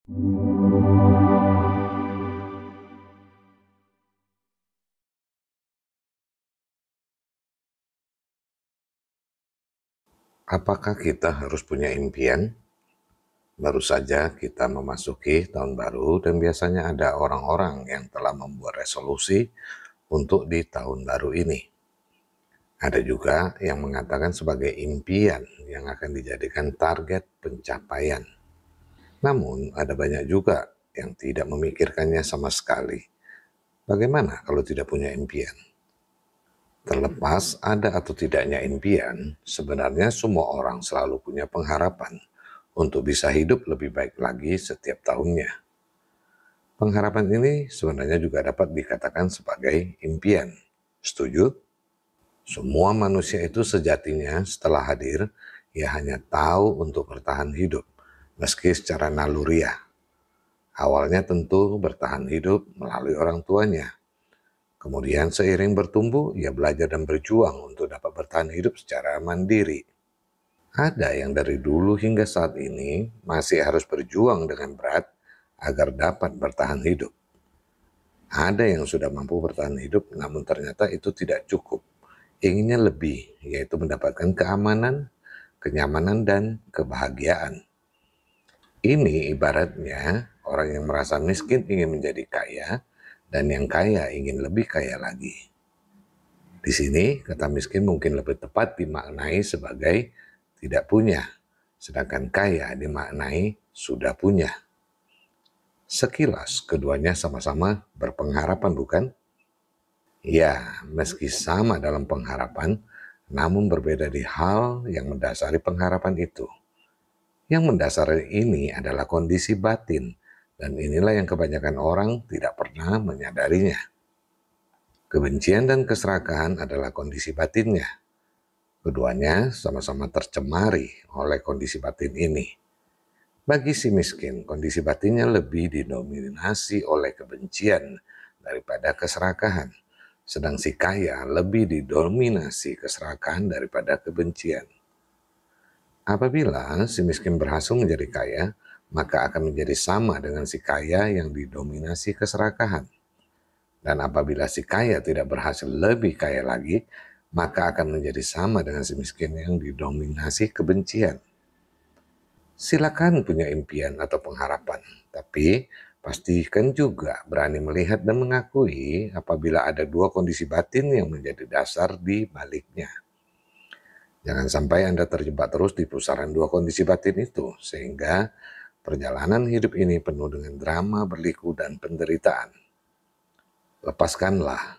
Apakah kita harus punya impian? Baru saja kita memasuki tahun baru dan biasanya ada orang-orang yang telah membuat resolusi untuk di tahun baru ini. Ada juga yang mengatakan sebagai impian yang akan dijadikan target pencapaian. Namun ada banyak juga yang tidak memikirkannya sama sekali. Bagaimana kalau tidak punya impian? Terlepas ada atau tidaknya impian, sebenarnya semua orang selalu punya pengharapan untuk bisa hidup lebih baik lagi setiap tahunnya. Pengharapan ini sebenarnya juga dapat dikatakan sebagai impian. Setuju? Semua manusia itu sejatinya setelah hadir, ia hanya tahu untuk bertahan hidup, meski secara naluriah. Awalnya tentu bertahan hidup melalui orang tuanya. Kemudian seiring bertumbuh, ia belajar dan berjuang untuk dapat bertahan hidup secara mandiri. Ada yang dari dulu hingga saat ini masih harus berjuang dengan berat agar dapat bertahan hidup. Ada yang sudah mampu bertahan hidup namun ternyata itu tidak cukup. Inginnya lebih, yaitu mendapatkan keamanan, kenyamanan, dan kebahagiaan. Ini ibaratnya orang yang merasa miskin ingin menjadi kaya dan yang kaya ingin lebih kaya lagi. Di sini kata miskin mungkin lebih tepat dimaknai sebagai tidak punya, sedangkan kaya dimaknai sudah punya. Sekilas keduanya sama-sama berpengharapan, bukan? Ya, meski sama dalam pengharapan, namun berbeda di hal yang mendasari pengharapan itu. Yang mendasari ini adalah kondisi batin, dan inilah yang kebanyakan orang tidak pernah menyadarinya. Kebencian dan keserakahan adalah kondisi batinnya. Keduanya sama-sama tercemari oleh kondisi batin ini. Bagi si miskin, kondisi batinnya lebih didominasi oleh kebencian daripada keserakahan. Sedang si kaya lebih didominasi keserakahan daripada kebencian. Apabila si miskin berhasil menjadi kaya, maka akan menjadi sama dengan si kaya yang didominasi keserakahan. Dan apabila si kaya tidak berhasil lebih kaya lagi, maka akan menjadi sama dengan si miskin yang didominasi kebencian. Silakan punya impian atau pengharapan, tapi pastikan juga berani melihat dan mengakui apabila ada dua kondisi batin yang menjadi dasar di baliknya. Jangan sampai Anda terjebak terus di pusaran dua kondisi batin itu, sehingga perjalanan hidup ini penuh dengan drama, berliku, dan penderitaan. Lepaskanlah,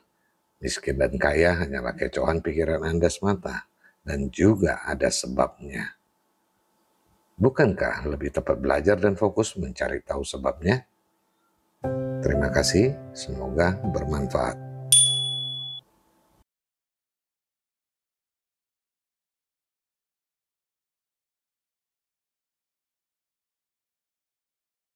miskin dan kaya hanyalah kecohan pikiran Anda semata, dan juga ada sebabnya. Bukankah lebih tepat belajar dan fokus mencari tahu sebabnya? Terima kasih, semoga bermanfaat.